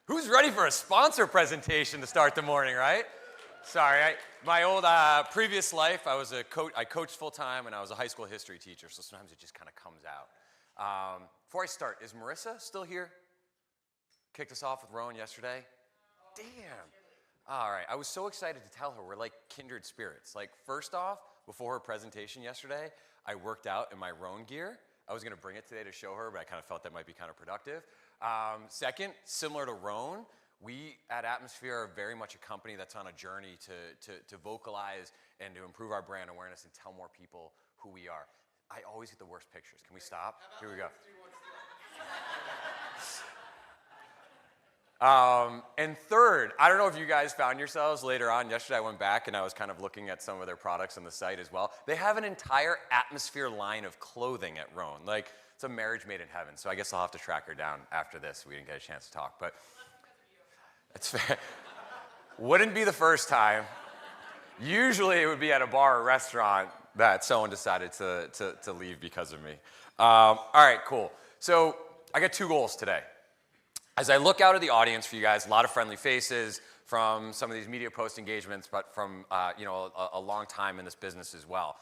Who's ready for a sponsor presentation to start the morning, right? Sorry, my old previous life, I coached full-time and I was a high school history teacher, so sometimes it just kind of comes out. Before I start, is Marissa still here? Kicked us off with Rowan yesterday? Damn. All right, I was so excited to tell her we're like kindred spirits. Like, first off, before her presentation yesterday, I worked out in my Rowan gear. I was gonna bring it today to show her, but I kind of felt that might be counterproductive. Second, similar to Rowan, we at Atmosphere are very much a company that's on a journey to vocalize and to improve our brand awareness and tell more people who we are. I always get the worst pictures. Can we stop? Here we go. And third, I don't know if you guys found yourselves later on. Yesterday I went back and I was kind of looking at some of their products on the site as well. They have an entire Atmosphere line of clothing at Rowan. Like, it's a marriage made in heaven. So I guess I'll have to track her down after this. We didn't get a chance to talk, but it's fair. Wouldn't be the first time. Usually it would be at a bar or restaurant that someone decided to leave because of me. All right, cool. So I got 2 goals today. As I look out at the audience for you guys, a lot of friendly faces from some of these media post engagements, but from a long time in this business as well.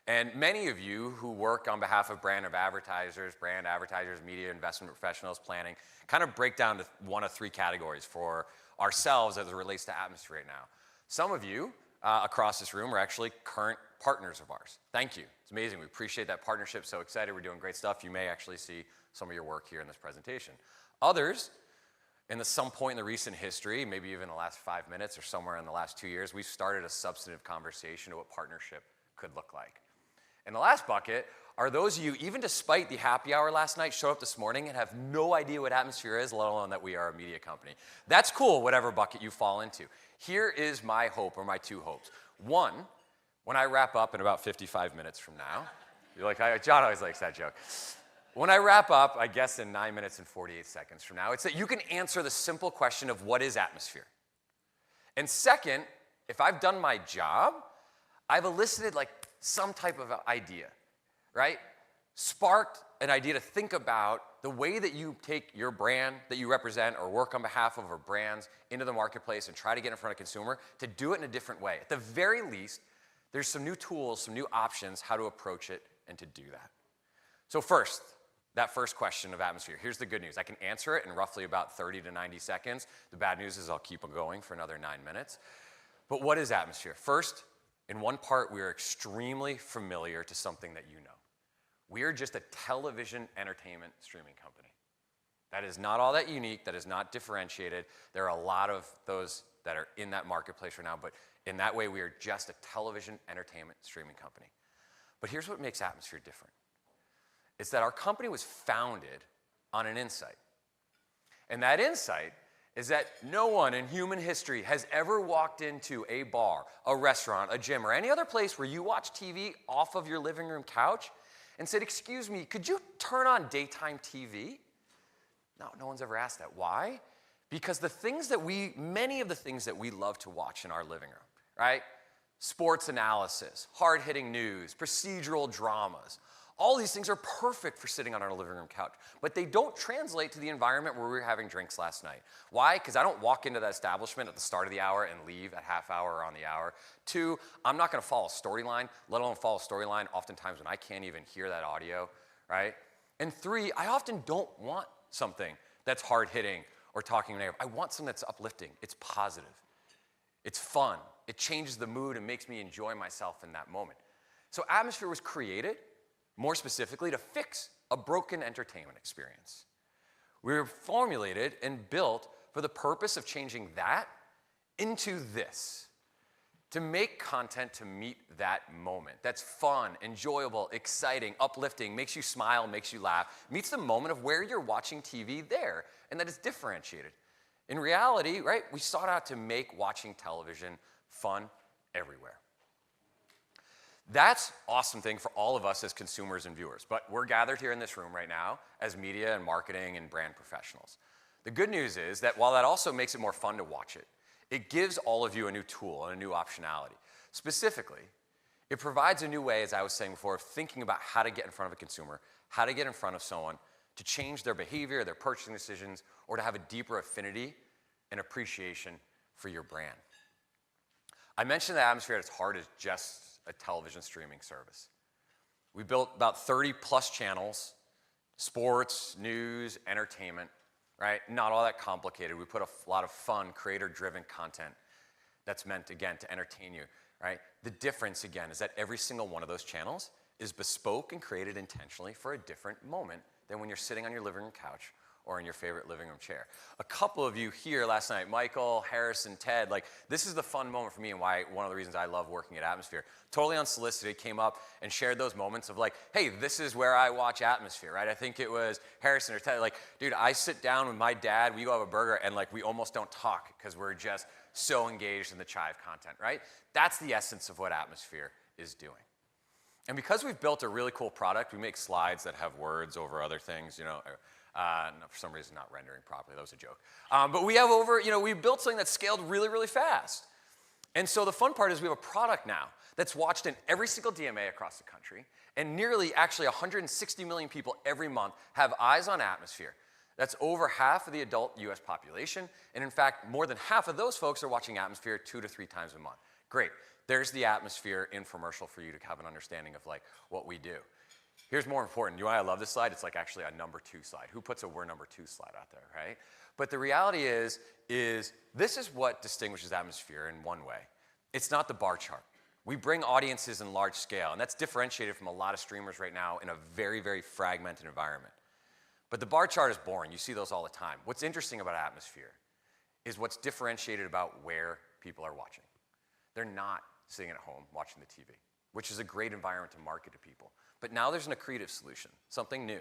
And many of you who work on behalf of brand advertisers, media investment professionals, planning, kind of break down to one of 3 categories for ourselves as it relates to Atmosphere right now. Some of you across this room are actually current partners of ours. Thank you. It's amazing. We appreciate that partnership. So excited. We're doing great stuff. You may actually see some of your work here in this presentation. Others, some point in the recent history, maybe even the last 5 minutes or somewhere in the last 2 years, we've started a substantive conversation of what partnership could look like. And the last bucket are those of you, even despite the happy hour last night, showed up this morning and have no idea what Atmosphere is, let alone that we are a media company. That's cool, whatever bucket you fall into. Here is my hope, or my 2 hopes. One, when I wrap up in about 55 minutes from now, you're like, John always likes that joke. When I wrap up, I guess in 9 minutes and 48 seconds from now, it's that you can answer the simple question of what is Atmosphere. And second, if I've done my job, I've elicited like some type of idea, right? Sparked an idea to think about the way that you take your brand that you represent or work on behalf of our brands into the marketplace and try to get in front of consumer, to do it in a different way. At the very least, there's some new tools, some new options how to approach it and to do that. So first, that first question of Atmosphere. Here's the good news. I can answer it in roughly about 30 to 90 seconds. The bad news is I'll keep on going for another 9 minutes. But what is Atmosphere? First, in one part, we are extremely familiar to something that you know. We are just a television entertainment streaming company. That is not all that unique. That is not differentiated. There are a lot of those that are in that marketplace right now, but in that way, we are just a television entertainment streaming company. But here's what makes Atmosphere different. It's that our company was founded on an insight. And that insight is that no one in human history has ever walked into a bar, a restaurant, a gym, or any other place where you watch TV off of your living room couch and said, "Excuse me, could you turn on daytime TV?" No one's ever asked that. Why? Because many of the things that we love to watch in our living room, right? Sports analysis, hard-hitting news, procedural dramas, all these things are perfect for sitting on our living room couch, but they don't translate to the environment where we were having drinks last night. Why? Because I don't walk into that establishment at the start of the hour and leave at half hour or on the hour. 2, I'm not gonna follow a storyline, let alone follow a storyline oftentimes when I can't even hear that audio, right? And 3, I often don't want something that's hard-hitting or talking negative. I want something that's uplifting, it's positive, it's fun, it changes the mood and makes me enjoy myself in that moment. So Atmosphere was created, more specifically, to fix a broken entertainment experience. We were formulated and built for the purpose of changing that into this, to make content to meet that moment. That's fun, enjoyable, exciting, uplifting, makes you smile, makes you laugh, meets the moment of where you're watching TV there, and that is differentiated. In reality, right, we sought out to make watching television fun everywhere. That's an awesome thing for all of us as consumers and viewers, but we're gathered here in this room right now as media and marketing and brand professionals. The good news is that while that also makes it more fun to watch it, it gives all of you a new tool and a new optionality. Specifically, it provides a new way, as I was saying before, of thinking about how to get in front of a consumer, how to get in front of someone to change their behavior, their purchasing decisions, or to have a deeper affinity and appreciation for your brand. I mentioned that Atmosphere at its heart is just a television streaming service. We built about 30 plus channels, sports, news, entertainment, right? Not all that complicated. We put a lot of fun, creator-driven content that's meant, again, to entertain you, right? The difference, again, is that every single one of those channels is bespoke and created intentionally for a different moment than when you're sitting on your living room couch or in your favorite living room chair. A couple of you here last night, Michael, Harrison, Ted, like this is the fun moment for me and why one of the reasons I love working at Atmosphere. Totally unsolicited, came up and shared those moments of like, hey, this is where I watch Atmosphere, right? I think it was Harrison or Ted, like, dude, I sit down with my dad, we go have a burger, and like we almost don't talk because we're just so engaged in the Chive content, right? That's the essence of what Atmosphere is doing. And because we've built a really cool product, we make slides that have words over other things, you know, no, for some reason not rendering properly, that was a joke. But we have we built something that's scaled really, really fast. And so the fun part is we have a product now that's watched in every single DMA across the country, and nearly actually 160 million people every month have eyes on Atmosphere. That's over half of the adult US population, and in fact, more than half of those folks are watching Atmosphere 2 to 3 times a month. Great, there's the Atmosphere infomercial for you to have an understanding of like what we do. Here's more important. You know why I love this slide? It's like actually a number 2 slide. Who puts a we're number 2 slide out there, right? But the reality is this is what distinguishes Atmosphere in one way. It's not the bar chart. We bring audiences in large scale, and that's differentiated from a lot of streamers right now in a very, very fragmented environment. But the bar chart is boring. You see those all the time. What's interesting about Atmosphere is what's differentiated about where people are watching. They're not sitting at home watching the TV, which is a great environment to market to people. But now there's an accretive solution, something new,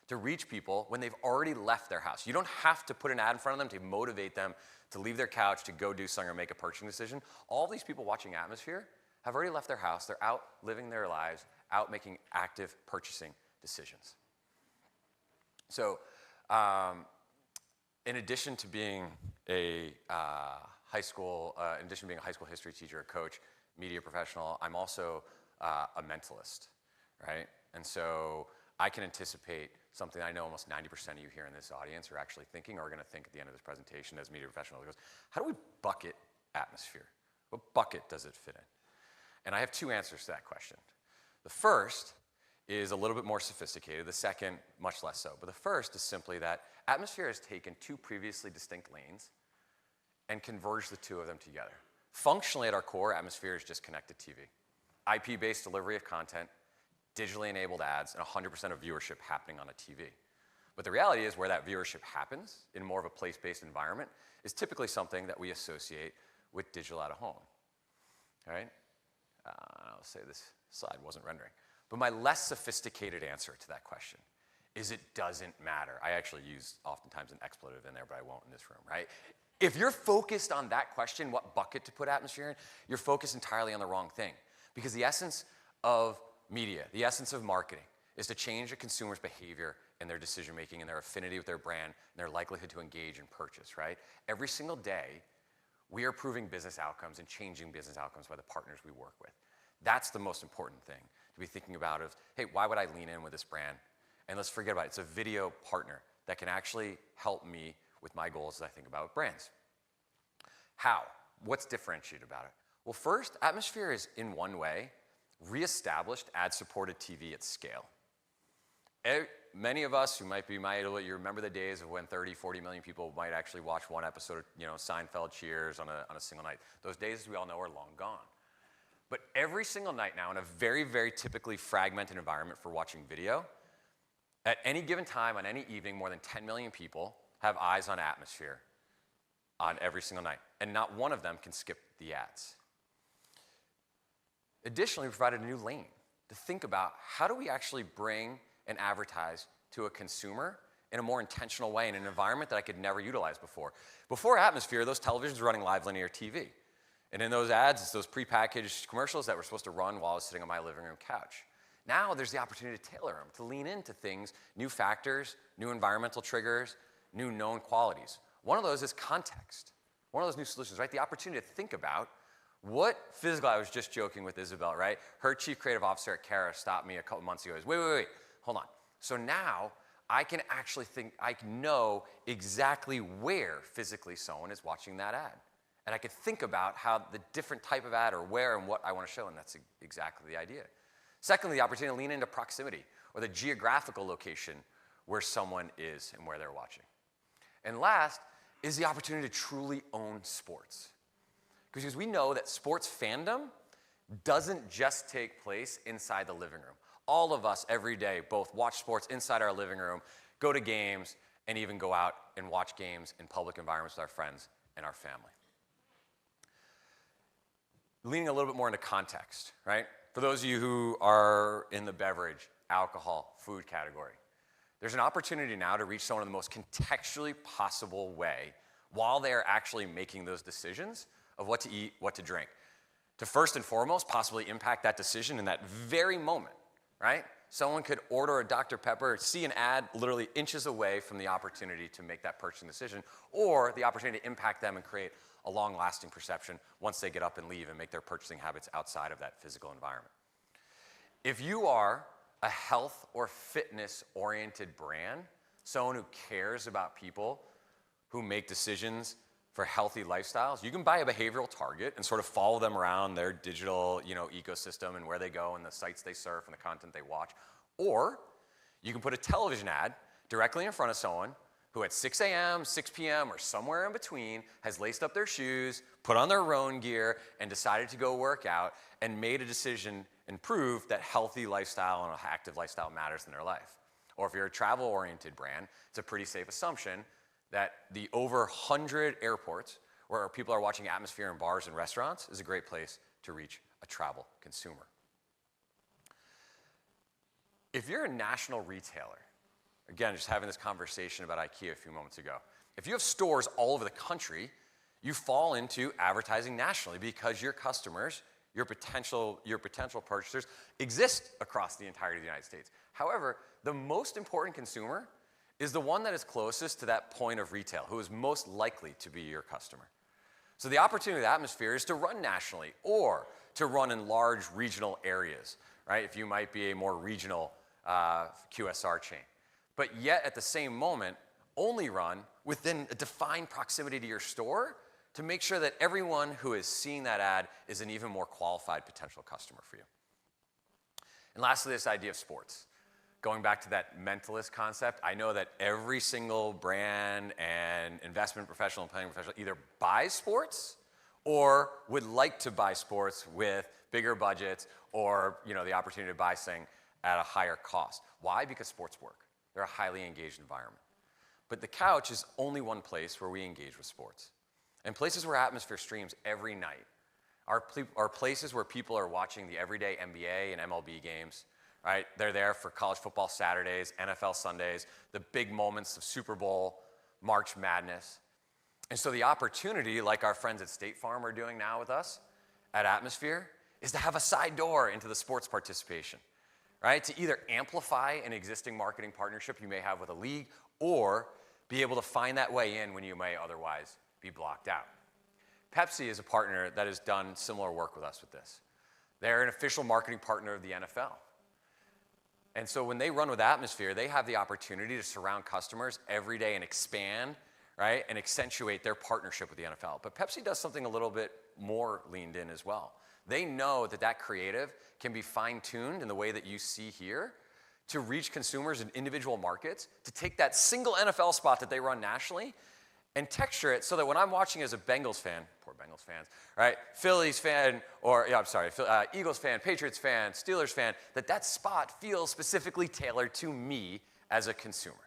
to reach people when they've already left their house. You don't have to put an ad in front of them to motivate them to leave their couch, to go do something or make a purchasing decision. All these people watching Atmosphere have already left their house. They're out living their lives, out making active purchasing decisions. So in addition to being a high school history teacher, a coach, media professional, I'm also a mentalist. Right? And so I can anticipate something I know almost 90% of you here in this audience are actually thinking or are going to think at the end of this presentation as media professionals. It goes, how do we bucket Atmosphere? What bucket does it fit in? And I have 2 answers to that question. The first is a little bit more sophisticated. The second, much less so. But the first is simply that Atmosphere has taken 2 previously distinct lanes and converged the 2 of them together. Functionally at our core, Atmosphere is just connected TV. IP-based delivery of content, digitally enabled ads, and 100% of viewership happening on a TV. But the reality is where that viewership happens in more of a place-based environment is typically something that we associate with digital out of home. All right? I'll say this slide wasn't rendering. But my less sophisticated answer to that question is it doesn't matter. I actually use oftentimes an expletive in there, but I won't in this room, right? If you're focused on that question, what bucket to put Atmosphere in, you're focused entirely on the wrong thing. Because the essence of media, the essence of marketing, is to change a consumer's behavior and their decision-making and their affinity with their brand and their likelihood to engage and purchase, right? Every single day, we are proving business outcomes and changing business outcomes by the partners we work with. That's the most important thing to be thinking about of, hey, why would I lean in with this brand? And let's forget about it. It's a video partner that can actually help me with my goals as I think about brands. How? What's differentiated about it? Well, first, Atmosphere is, in one way, reestablished ad-supported TV at scale. Many of us who might be my age, you remember the days of when 30, 40 million people might actually watch one episode of Seinfeld, Cheers on a single night. Those days, as we all know, are long gone. But every single night now, in a very, very typically fragmented environment for watching video, at any given time, on any evening, more than 10 million people have eyes on Atmosphere on every single night. And not one of them can skip the ads. Additionally, we provided a new lane to think about how do we actually bring and advertise to a consumer in a more intentional way in an environment that I could never utilize before. Before Atmosphere, those televisions were running live linear TV. And in those ads, it's those prepackaged commercials that were supposed to run while I was sitting on my living room couch. Now there's the opportunity to tailor them, to lean into things, new factors, new environmental triggers, new known qualities. One of those is context. One of those new solutions, right? The opportunity to think about what physical, I was just joking with Isabel, right? Her chief creative officer at Cara stopped me a couple months ago. Wait, hold on. So now I can actually I can know exactly where physically someone is watching that ad. And I could think about how the different type of ad or where and what I want to show, and that's exactly the idea. Secondly, the opportunity to lean into proximity or the geographical location where someone is and where they're watching. And last is the opportunity to truly own sports. Because we know that sports fandom doesn't just take place inside the living room. All of us every day both watch sports inside our living room, go to games, and even go out and watch games in public environments with our friends and our family. Leaning a little bit more into context, right? For those of you who are in the beverage, alcohol, food category, there's an opportunity now to reach someone in the most contextually possible way while they are actually making those decisions of what to eat, what to drink. To first and foremost, possibly impact that decision in that very moment, right? Someone could order a Dr. Pepper, see an ad literally inches away from the opportunity to make that purchasing decision, or the opportunity to impact them and create a long-lasting perception once they get up and leave and make their purchasing habits outside of that physical environment. If you are a health or fitness-oriented brand, someone who cares about people who make decisions for healthy lifestyles, you can buy a behavioral target and sort of follow them around their digital, ecosystem and where they go and the sites they surf and the content they watch. Or you can put a television ad directly in front of someone who at 6 a.m., 6 p.m., or somewhere in between has laced up their shoes, put on their Roan gear, and decided to go work out and made a decision and proved that healthy lifestyle and an active lifestyle matters in their life. Or if you're a travel-oriented brand, it's a pretty safe assumption that the over 100 airports where people are watching Atmosphere in bars and restaurants is a great place to reach a travel consumer. If you're a national retailer, again, just having this conversation about IKEA a few moments ago, if you have stores all over the country, you fall into advertising nationally because your customers, your potential purchasers exist across the entirety of the United States. However, the most important consumer is the one that is closest to that point of retail, who is most likely to be your customer. So the opportunity of Atmosphere is to run nationally or to run in large regional areas, right? If you might be a more regional QSR chain. But yet at the same moment, only run within a defined proximity to your store to make sure that everyone who is seeing that ad is an even more qualified potential customer for you. And lastly, this idea of sports. Going back to that mentalist concept, I know that every single brand and investment professional and planning professional either buys sports or would like to buy sports with bigger budgets or the opportunity to buy something at a higher cost. Why? Because sports work. They're a highly engaged environment. But the couch is only one place where we engage with sports. And places where Atmosphere streams every night are places where people are watching the everyday NBA and MLB games. Right? They're there for college football Saturdays, NFL Sundays, the big moments of Super Bowl, March Madness. And so the opportunity, like our friends at State Farm are doing now with us at Atmosphere, is to have a side door into the sports participation, right? To either amplify an existing marketing partnership you may have with a league or be able to find that way in when you may otherwise be blocked out. Pepsi is a partner that has done similar work with us with this. They're an official marketing partner of the NFL. And so when they run with Atmosphere, they have the opportunity to surround customers every day and expand, right, and accentuate their partnership with the NFL. But Pepsi does something a little bit more leaned in as well. They know that creative can be fine-tuned in the way that you see here to reach consumers in individual markets, to take that single NFL spot that they run nationally and texture it so that when I'm watching as a Bengals fan, poor Bengals fans, right, Phillies fan, Eagles fan, Patriots fan, Steelers fan, that spot feels specifically tailored to me as a consumer.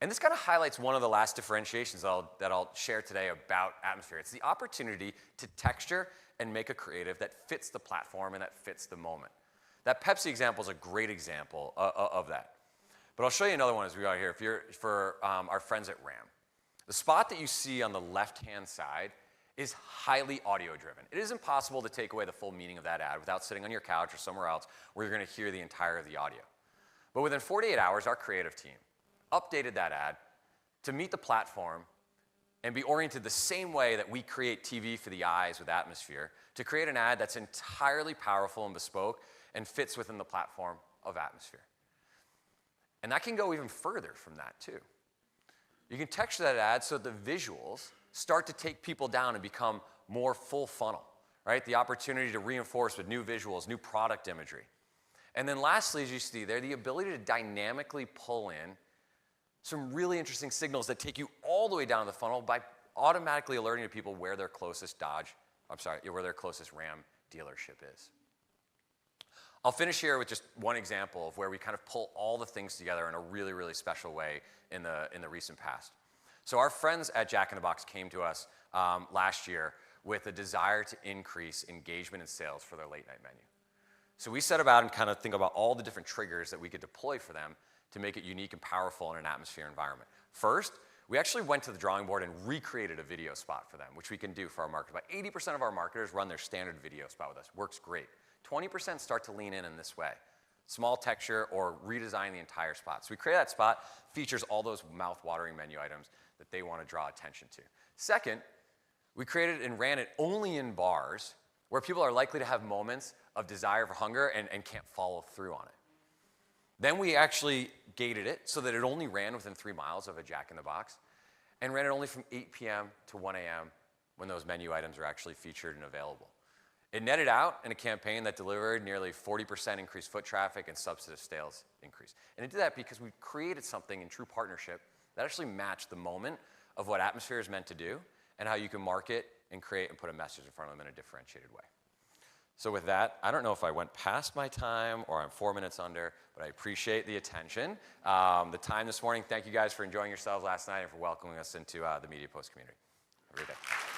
And this kind of highlights one of the last differentiations that I'll share today about Atmosphere. It's the opportunity to texture and make a creative that fits the platform and that fits the moment. That Pepsi example is a great example of that. But I'll show you another one as we go here for our friends at RAM. The spot that you see on the left-hand side is highly audio-driven. It is impossible to take away the full meaning of that ad without sitting on your couch or somewhere else where you're going to hear the entire of the audio. But within 48 hours, our creative team updated that ad to meet the platform and be oriented the same way that we create TV for the eyes with Atmosphere, to create an ad that's entirely powerful and bespoke and fits within the platform of Atmosphere. And that can go even further from that too. You can texture that ad so the visuals start to take people down and become more full funnel, right? The opportunity to reinforce with new visuals, new product imagery. And then lastly, as you see there, the ability to dynamically pull in some really interesting signals that take you all the way down the funnel by automatically alerting to people where their closest where their closest Ram dealership is. I'll finish here with just one example of where we kind of pull all the things together in a really, really special way in the recent past. So our friends at Jack in the Box came to us last year with a desire to increase engagement and sales for their late night menu. So we set about and kind of think about all the different triggers that we could deploy for them to make it unique and powerful in an atmosphere environment. First, we actually went to the drawing board and recreated a video spot for them, which we can do for our marketers. About 80% of our marketers run their standard video spot with us. Works great. 20% start to lean in this way. Small texture or redesign the entire spot. So we create that spot, features all those mouth-watering menu items that they want to draw attention to. Second, we created and ran it only in bars where people are likely to have moments of desire for hunger and can't follow through on it. Then we actually gated it so that it only ran within 3 miles of a Jack in the Box and ran it only from 8 p.m. to 1 a.m. when those menu items are actually featured and available. It netted out in a campaign that delivered nearly 40% increased foot traffic and substantive sales increase. And it did that because we created something in true partnership that actually matched the moment of what Atmosphere is meant to do and how you can market and create and put a message in front of them in a differentiated way. So with that, I don't know if I went past my time or I'm 4 minutes under, but I appreciate the attention, the time this morning. Thank you guys for enjoying yourselves last night and for welcoming us into the Media Post community. Have a great day.